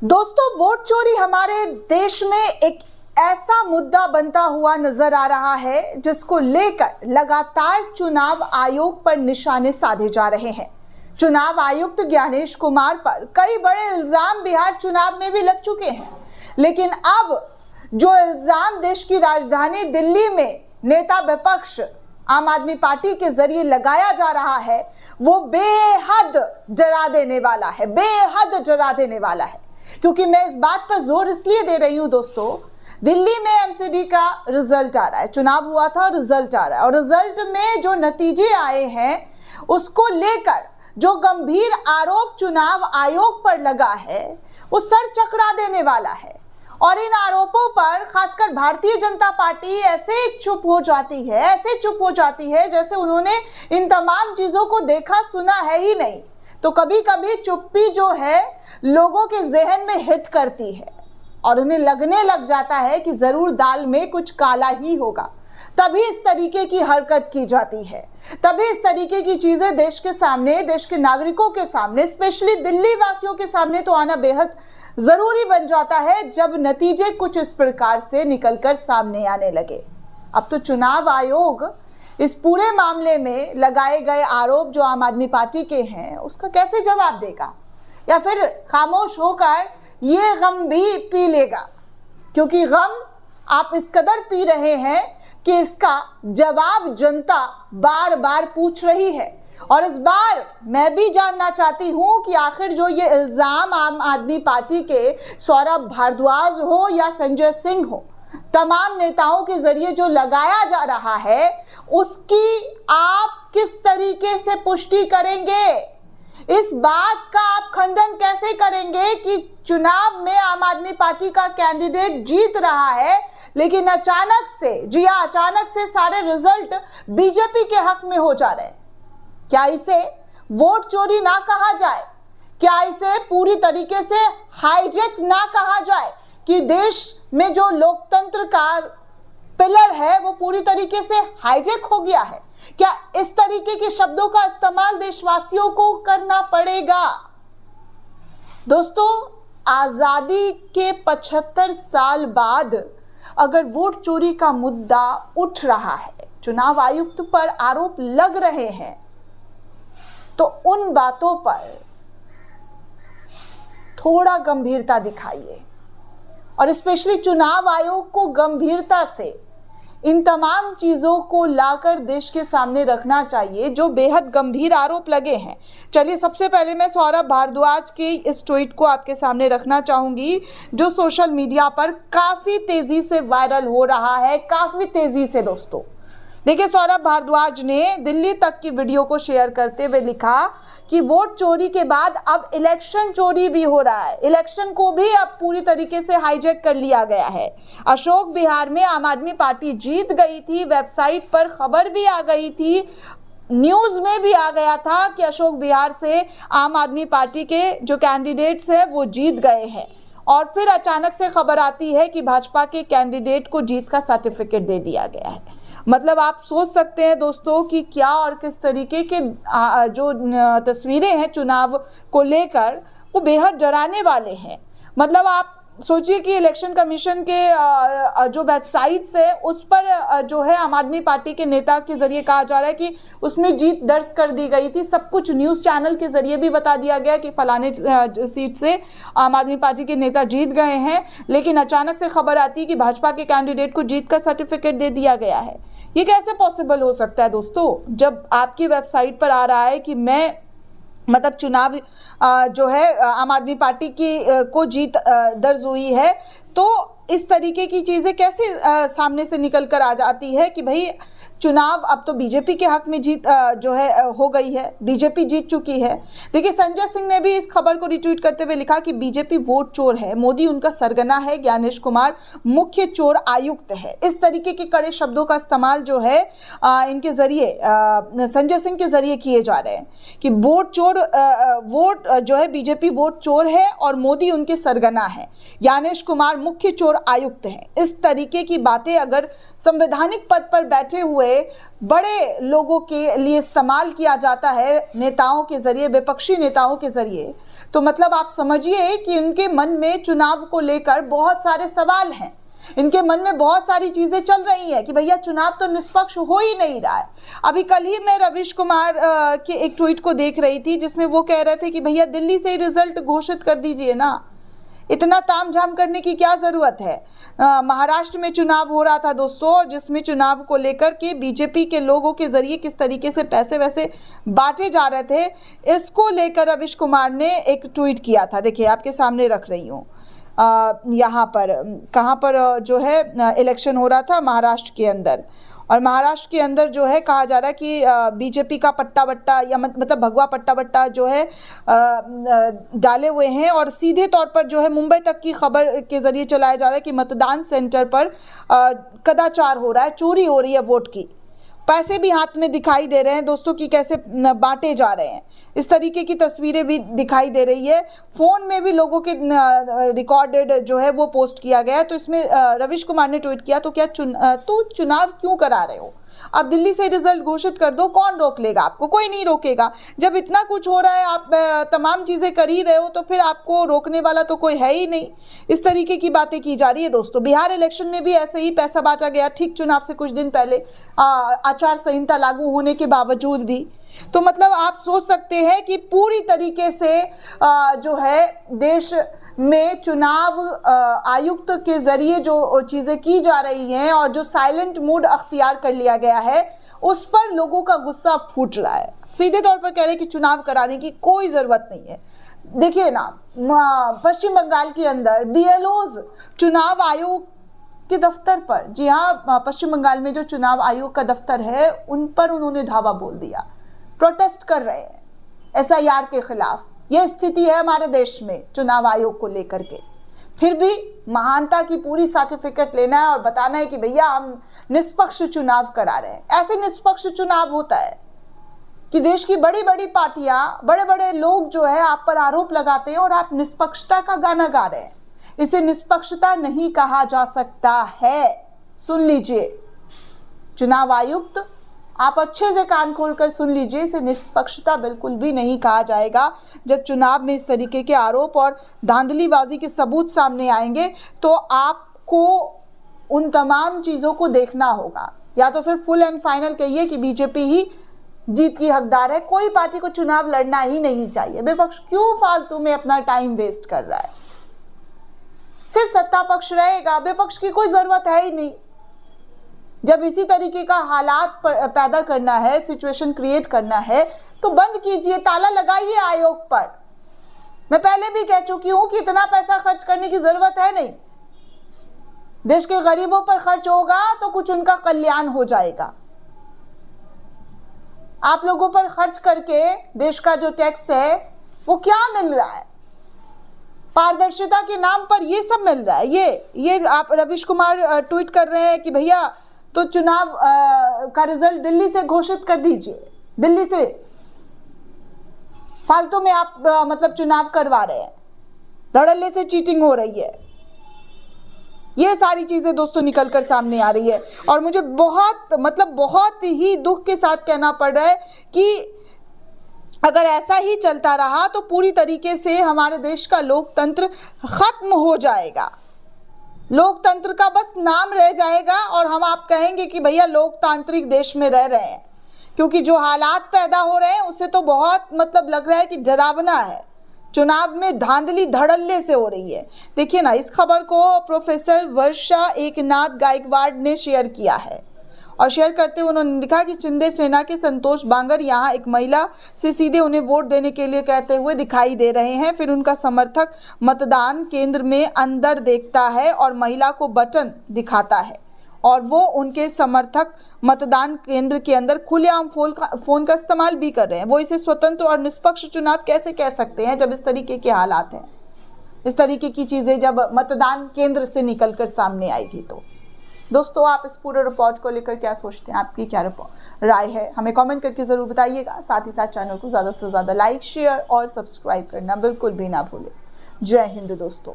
दोस्तों, वोट चोरी हमारे देश में एक ऐसा मुद्दा बनता हुआ नजर आ रहा है जिसको लेकर लगातार चुनाव आयोग पर निशाने साधे जा रहे हैं। चुनाव आयुक्त ज्ञानेश कुमार पर कई बड़े इल्जाम बिहार चुनाव में भी लग चुके हैं, लेकिन अब जो इल्जाम देश की राजधानी दिल्ली में नेता विपक्ष आम आदमी पार्टी के जरिए लगाया जा रहा है वो बेहद डरा देने वाला है, बेहद डरा देने वाला है। क्योंकि मैं इस बात पर जोर इसलिए दे रही हूं दोस्तों, दिल्ली में एमसीडी का रिजल्ट आ रहा है, चुनाव हुआ था, रिजल्ट आ रहा है और रिजल्ट में जो नतीजे आए हैं उसको लेकर जो गंभीर आरोप चुनाव आयोग पर लगा है वो सर चकरा देने वाला है। और इन आरोपों पर खासकर भारतीय जनता पार्टी ऐसे चुप हो जाती है जैसे उन्होंने इन तमाम चीजों को देखा सुना है ही नहीं। तो कभी कभी चुप्पी जो है लोगों के जहन में हिट करती है और उन्हें लगने लग जाता है कि जरूर दाल में कुछ काला ही होगा, तभी इस तरीके की हरकत की जाती है, तभी इस तरीके की चीजें देश के सामने, देश के नागरिकों के सामने, स्पेशली दिल्ली वासियों के सामने तो आना बेहद जरूरी बन जाता है जब नतीजे कुछ इस प्रकार से निकलकर सामने आने लगे। अब तो चुनाव आयोग इस पूरे मामले में लगाए गए आरोप जो आम आदमी पार्टी के हैं उसका कैसे जवाब देगा, या फिर खामोश होकर ये गम भी पी लेगा, क्योंकि गम आप इस कदर पी रहे हैं कि इसका जवाब जनता बार बार पूछ रही है। और इस बार मैं भी जानना चाहती हूं कि आखिर जो ये इल्जाम आम आदमी पार्टी के सौरभ भारद्वाज हो या संजय सिंह हो, तमाम नेताओं के जरिए जो लगाया जा रहा है उसकी आप किस तरीके से पुष्टि करेंगे? इस बात का आप खंडन कैसे करेंगे कि चुनाव में आम आदमी पार्टी का कैंडिडेट जीत रहा है लेकिन अचानक से, जी हां, अचानक से सारे रिजल्ट बीजेपी के हक में हो जा रहे हैं? क्या इसे वोट चोरी ना कहा जाए? क्या इसे पूरी तरीके से हाईजैक ना कहा जाए कि देश में जो लोकतंत्र का पिलर है वो पूरी तरीके से हाईजैक हो गया है? क्या इस तरीके के शब्दों का इस्तेमाल देशवासियों को करना पड़ेगा? दोस्तों, आजादी के 75 साल बाद अगर वोट चोरी का मुद्दा उठ रहा है, चुनाव आयुक्त पर आरोप लग रहे हैं, तो उन बातों पर थोड़ा गंभीरता दिखाइए और स्पेशली चुनाव आयोग को गंभीरता से इन तमाम चीजों को लाकर देश के सामने रखना चाहिए जो बेहद गंभीर आरोप लगे हैं। चलिए, सबसे पहले मैं सौरभ भारद्वाज के इस ट्वीट को आपके सामने रखना चाहूंगी जो सोशल मीडिया पर काफी तेजी से वायरल हो रहा है, काफी तेजी से। दोस्तों देखिए, सौरभ भारद्वाज ने दिल्ली तक की वीडियो को शेयर करते हुए लिखा कि वोट चोरी के बाद अब इलेक्शन चोरी भी हो रहा है, इलेक्शन को भी अब पूरी तरीके से हाईजैक कर लिया गया है। अशोक बिहार में आम आदमी पार्टी जीत गई थी, वेबसाइट पर खबर भी आ गई थी, न्यूज में भी आ गया था कि अशोक बिहार से आम आदमी पार्टी के जो कैंडिडेट्स हैं वो जीत गए हैं, और फिर अचानक से खबर आती है कि भाजपा के कैंडिडेट को जीत का सर्टिफिकेट दे दिया गया है। मतलब आप सोच सकते हैं दोस्तों कि क्या और किस तरीके के जो तस्वीरें हैं चुनाव को लेकर वो बेहद डराने वाले हैं। मतलब आप सोचिए कि इलेक्शन कमीशन के जो वेबसाइट्स है उस पर जो है आम आदमी पार्टी के नेता के जरिए कहा जा रहा है कि उसमें जीत दर्ज कर दी गई थी। सब कुछ न्यूज़ चैनल के जरिए भी बता दिया गया कि फलाने सीट से आम आदमी पार्टी के नेता जीत गए हैं, लेकिन अचानक से खबर आती है कि भाजपा के कैंडिडेट को जीत का सर्टिफिकेट दे दिया गया है। ये कैसे पॉसिबल हो सकता है दोस्तों, जब आपकी वेबसाइट पर आ रहा है कि मैं मतलब चुनाव जो है आम आदमी पार्टी की को जीत दर्ज हुई है, तो इस तरीके की चीज़ें कैसे सामने से निकल कर आ जाती है कि भाई चुनाव अब तो बीजेपी के हक में जीत जो है हो गई है, बीजेपी जीत चुकी है। देखिए, संजय सिंह ने भी इस खबर को रिट्वीट करते हुए लिखा कि बीजेपी वोट चोर है, मोदी उनका सरगना है, ज्ञानेश कुमार मुख्य चोर आयुक्त है। इस तरीके के कड़े शब्दों का इस्तेमाल जो है इनके जरिए संजय सिंह के जरिए किए जा रहे हैं कि वोट चोर, वोट जो है बीजेपी वोट चोर है और मोदी उनके सरगना है, ज्ञानेश कुमार मुख्य चोर आयुक्त हैं। इस तरीके की बातें अगर संवैधानिक पद पर बैठे हुए बड़े लोगों के लिए इस्तेमाल किया जाता है, नेताओं के जरिए, विपक्षी नेताओं के जरिए, तो मतलब आप समझिए कि उनके मन में चुनाव को लेकर बहुत सारे सवाल हैं। इनके मन में बहुत सारी चीजें चल रही हैं कि भैया चुनाव तो निष्पक्ष हो ही नहीं रहा है। अभी कल ही मैं रविश कुमार के एक ट्वीट को देख रही थी जिसमें वो कह रहे थे कि भैया दिल्ली से ही रिजल्ट घोषित कर दीजिए ना, इतना तामझाम करने की क्या जरूरत है। महाराष्ट्र में चुनाव हो रहा था दोस्तों, जिसमें चुनाव को लेकर के बीजेपी के लोगों के जरिए किस तरीके से पैसे वैसे बांटे जा रहे थे, इसको लेकर रविश कुमार ने एक ट्वीट किया था। देखिए आपके सामने रख रही हूँ। यहाँ पर कहाँ पर जो है इलेक्शन हो रहा था, महाराष्ट्र के अंदर, और महाराष्ट्र के अंदर जो है कहा जा रहा है कि बीजेपी का पट्टा बट्टा या मतलब भगवा पट्टा बट्टा जो है डाले हुए हैं, और सीधे तौर पर जो है मुंबई तक की खबर के जरिए चलाया जा रहा है कि मतदान सेंटर पर कदाचार हो रहा है, चोरी हो रही है वोट की। पैसे भी हाथ में दिखाई दे रहे हैं दोस्तों कि कैसे बांटे जा रहे हैं, इस तरीके की तस्वीरें भी दिखाई दे रही है। फोन में भी लोगों के रिकॉर्डेड जो है वो पोस्ट किया गया है। तो इसमें रविश कुमार ने ट्वीट किया, तो क्या तू चुनाव क्यों करा रहे हो, अब दिल्ली से रिजल्ट घोषित कर दो, कौन रोक लेगा आपको, कोई नहीं रोकेगा। जब इतना कुछ हो रहा है, आप तमाम चीजें कर ही रहे हो, तो फिर आपको रोकने वाला तो कोई है ही नहीं। इस तरीके की बातें की जा रही है दोस्तों। बिहार इलेक्शन में भी ऐसे ही पैसा बांटा गया, ठीक चुनाव से कुछ दिन पहले, आचार संहिता लागू होने के बावजूद भी। तो मतलब आप सोच सकते हैं कि पूरी तरीके से जो है देश में चुनाव आयुक्त के जरिए जो चीजें की जा रही हैं और जो साइलेंट मोड अख्तियार कर लिया गया है, उस पर लोगों का गुस्सा फूट रहा है। सीधे तौर पर कह रहे हैं कि चुनाव कराने की कोई जरूरत नहीं है। देखिए ना, पश्चिम बंगाल के अंदर बीएलओज चुनाव आयोग के दफ्तर पर, जी हाँ, पश्चिम बंगाल में जो चुनाव आयोग का दफ्तर है उन पर उन्होंने धावा बोल दिया, प्रोटेस्ट कर रहे हैं एसआईआर के खिलाफ। यह स्थिति है हमारे देश में चुनाव आयोग को लेकर के। फिर भी महानता की पूरी सर्टिफिकेट लेना है और बताना है कि भैया हम निष्पक्ष चुनाव करा रहे हैं। ऐसे निष्पक्ष चुनाव होता है कि देश की बड़ी बड़ी पार्टियां, बड़े बड़े लोग जो है आप पर आरोप लगाते हैं और आप निष्पक्षता का गाना गा रहे हैं। इसे निष्पक्षता नहीं कहा जा सकता है। सुन लीजिए चुनाव आयुक्त, आप अच्छे से कान खोलकर सुन लीजिए, इसे निष्पक्षता बिल्कुल भी नहीं कहा जाएगा। जब चुनाव में इस तरीके के आरोप और धांधलीबाजी के सबूत सामने आएंगे तो आपको उन तमाम चीज़ों को देखना होगा। या तो फिर फुल एंड फाइनल कहिए कि बीजेपी ही जीत की हकदार है, कोई पार्टी को चुनाव लड़ना ही नहीं चाहिए। विपक्ष क्यों फालतू में अपना टाइम वेस्ट कर रहा है, सिर्फ सत्ता पक्ष रहेगा, विपक्ष की कोई जरूरत है ही नहीं। जब इसी तरीके का हालात पैदा करना है, सिचुएशन क्रिएट करना है, तो बंद कीजिए, ताला लगाइए आयोग पर। मैं पहले भी कह चुकी हूं कि इतना पैसा खर्च करने की जरूरत है नहीं। देश के गरीबों पर खर्च होगा तो कुछ उनका कल्याण हो जाएगा। आप लोगों पर खर्च करके देश का जो टैक्स है वो क्या मिल रहा है, पारदर्शिता के नाम पर ये सब मिल रहा है। ये आप रविश कुमार ट्वीट कर रहे हैं कि भैया तो चुनाव का रिजल्ट दिल्ली से घोषित कर दीजिए, दिल्ली से फालतू में आप मतलब चुनाव करवा रहे हैं, धड़ल्ले से चीटिंग हो रही है। ये सारी चीजें दोस्तों निकलकर सामने आ रही है और मुझे बहुत ही दुख के साथ कहना पड़ रहा है कि अगर ऐसा ही चलता रहा तो पूरी तरीके से हमारे देश का लोकतंत्र खत्म हो जाएगा। लोकतंत्र का बस नाम रह जाएगा और हम आप कहेंगे कि भैया लोकतांत्रिक देश में रह रहे हैं, क्योंकि जो हालात पैदा हो रहे हैं उससे तो बहुत लग रहा है कि डरावना है। चुनाव में धांधली धड़ल्ले से हो रही है। देखिए ना, इस खबर को प्रोफेसर वर्षा एकनाथ गायकवाड़ ने शेयर किया है और शेयर करते हुए उन्होंने लिखा कि शिंदे सेना के संतोष बांगर यहाँ एक महिला से सीधे उन्हें वोट देने के लिए कहते हुए दिखाई दे रहे हैं। फिर उनका समर्थक मतदान केंद्र में अंदर देखता है और महिला को बटन दिखाता है और वो उनके समर्थक मतदान केंद्र के अंदर खुलेआम फोन का इस्तेमाल भी कर रहे हैं। वो इसे स्वतंत्र और निष्पक्ष चुनाव कैसे कह सकते हैं जब इस तरीके के हालात हैं। इस तरीके की चीज़ें जब मतदान केंद्र से निकलकर सामने आएगी तो दोस्तों आप इस पूरे रिपोर्ट को लेकर क्या सोचते हैं, आपकी क्या राय है, हमें कमेंट करके ज़रूर बताइएगा। साथ ही साथ चैनल को ज़्यादा से ज़्यादा लाइक, शेयर और सब्सक्राइब करना बिल्कुल भी ना भूलें। जय हिंद दोस्तों।